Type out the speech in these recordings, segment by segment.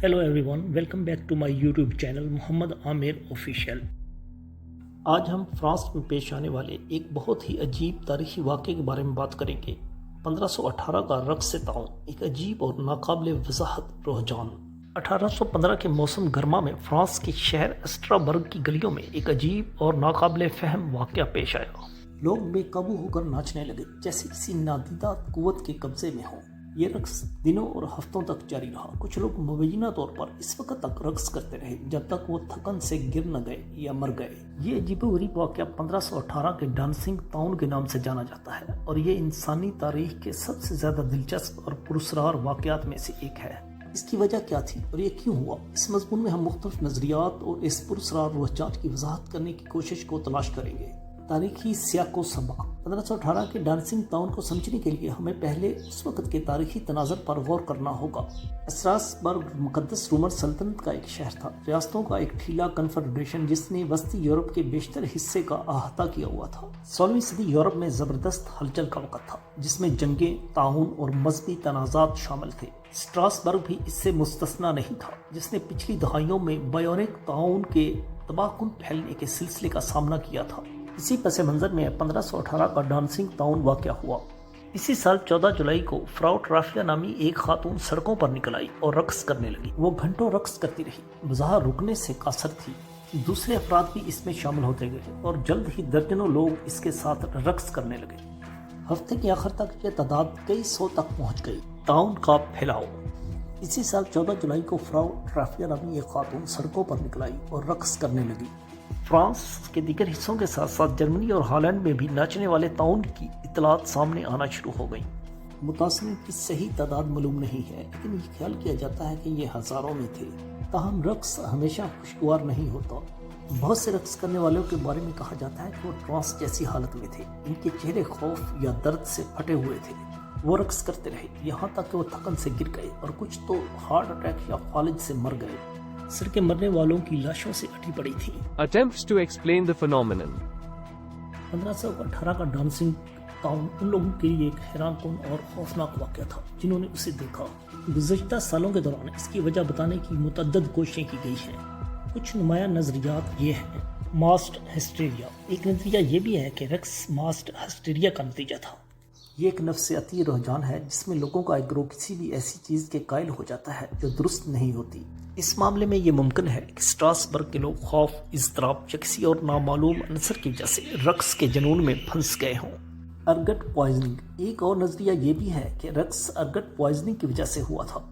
Hello everyone, welcome back to my YouTube channel Mohammad Aamir official. आज हम France में पेश आने वाले एक बहुत ही अजीब तारीखी वाक़े के बारे में बात करेंगे। 1518 का रक़्स ताउन, एक अजीब और नाकाबिले वज़ाहत रुझान। 1815 के मौसम गर्मा में फ्रांस के शहर स्ट्रासबर्ग की गलियों में एक अजीब और नाकाबिले फहम वाक़या पेश आया। लोग बेकाबू होकर नाचने लगे जैसे किसी नादीदा कुव्वत के कब्जे में हो। ये रक़्स दिनों और हफ्तों तक जारी रहा। कुछ लोग मुबैना तौर पर इस वक्त तक रक़्स करते रहे जब तक वो थकन से गिर न गए या मर गए। ये अजीबोगरीब वाक़या 1518 के डांसिंग ताउन के नाम से जाना जाता है और ये इंसानी तारीख के सबसे ज़्यादा दिलचस्प और पुरस्कार वाक़यात में से एक है। इसकी वजह क्या थी और ये क्यों हुआ, इस मज़मून में हम मुख्तलिफ नज़रियात और इस पुरस्कार रुझान की वजाहत करने की कोशिश को तलाश करेंगे। तारीखी सियाको सबक। 1518 के डांसिंग टाउन को समझने के लिए हमें पहले उस वक्त के तारीखी तनाज़र पर गौर करना होगा। स्ट्रासबर्ग मुक़द्दस रोमन सल्तनत का एक शहर था, रियासतों का एक ढीला कन्फेडरेशन जिसने वस्ती यूरोप के बेशतर हिस्से का अहाता किया हुआ था। 16वीं सदी यूरोप में ज़बरदस्त हलचल का वक़्त था जिसमें जंगें, ताउन और मजहबी तनाज़ात शामिल थे। स्ट्रासबर्ग भी इससे मुस्तस्ना नहीं था, जिसने पिछली दहाइयों में बायोनिक ताउन के तबाहकुन फैलने के सिलसिले का सामना किया था। इसी पस मंज़र में 1518 का डांसिंग टाउन वाक़या हुआ। इसी साल 14 जुलाई को फ्राउ ट्राफिया नामी एक खातून सड़कों पर निकल आई और रक़्स करने लगी। वो घंटों रक़्स करती रही, बज़ाहिर रुकने से कासर थी। दूसरे अफराद भी इसमें शामिल होते गए और जल्द ही दर्जनों लोग इसके साथ रक़्स करने लगे। हफ्ते के आखिर तक ये तादाद कई सौ तक पहुँच गई। टाउन का फैलाव। इसी साल 14 जुलाई को फ्राउ ट्राफिया नामी एक खातून सड़कों पर निकल आई और रक़्स करने लगी। फ्रांस के दीगर हिस्सों के साथ साथ जर्मनी और हॉलैंड में भी नाचने वाले ताउन की इतलात सामने आना शुरू हो गई। मुतासिरीन की सही तादाद मालूम नहीं है, लेकिन ये ख्याल किया जाता है कि ये हज़ारों में थे। ताहम रक़्स हमेशा खुशगवार नहीं होता। बहुत से रक़्स करने वालों के बारे में कहा जाता है कि वो ट्रांस जैसी हालत में थे। इनके चेहरे खौफ या दर्द से फटे हुए थे। वो रक़्स करते रहे यहाँ तक कि वो थकन से गिर गए और कुछ तो हार्ट अटैक या फालिज से मर गए। सड़कें मरने वालों की लाशों से अटी पड़ी थी। Attempts to explain the phenomenon. 1518 का डांसिंग टाउन उन लोगों के लिए एक हैरानकुन और खौफनाक वाक़या था जिन्होंने उसे देखा। गुज़श्ता सालों के दौरान इसकी वजह बताने की मुतअद्दिद कोशिशें की गई हैं। कुछ नुमाया नज़रियात ये हैं। मास्ट हिस्टेरिया। एक नज़रिया ये भी है कि रक़्स मास्ट हिस्टेरिया का नतीजा था। ये एक नफ्सियाती रुझान है जिसमें लोगों का एक ग्रोह किसी भी ऐसी चीज़ के कायल हो जाता है जो दुरुस्त नहीं होती। इस मामले में ये मुमकिन है कि स्ट्रासबर्ग के लोग खौफ, इज़्तिराब या किसी और नामालूम अंसर की वजह से रक़्स के जुनून में फंस गए हों। Ergot poisoning. एक और नज़रिया ये भी है कि रक़्स अर्गट पॉइजनिंग की वजह से हुआ था।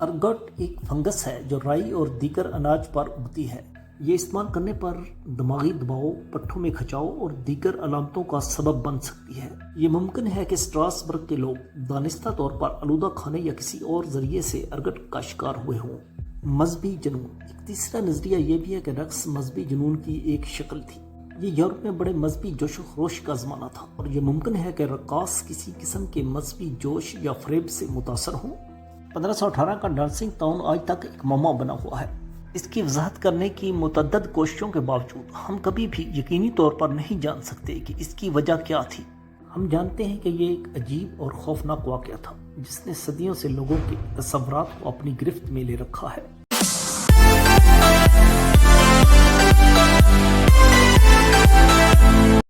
अर्गट एक फंगस है जो राई और दीगर अनाज पर उगती है। ये इस्तेमाल करने पर दिमागी दबाव, पट्ठों में खिंचाव और दीगर अलामतों का सबब बन सकती है। ये मुमकिन है कि स्ट्रासबर्ग के लोग दानिस्ता तौर पर आलूदा खाने या किसी और जरिए से अर्गट का शिकार हुए हों। मजहबी जुनून। एक तीसरा नज़रिया ये भी है कि रक़्स मजहबी जुनून की एक शक्ल थी। ये यूरोप में बड़े मजहबी जोश व खरोश का ज़माना था और ये मुमकिन है कि रक़ास किसी किस्म के मजहबी जोश या फ़रेब से मुतासर हों। 1518 का डांसिंग टाउन आज तक एक ममा बना हुआ है। इसकी वजाहत करने की मुतअद्दिद कोशिशों के बावजूद हम कभी भी यकीनी तौर पर नहीं जान सकते कि इसकी वजह क्या थी। हम जानते हैं कि ये एक अजीब और खौफनाक वाक़या था जिसने सदियों से लोगों के तसव्वुरात को अपनी गिरफ्त में ले रखा है।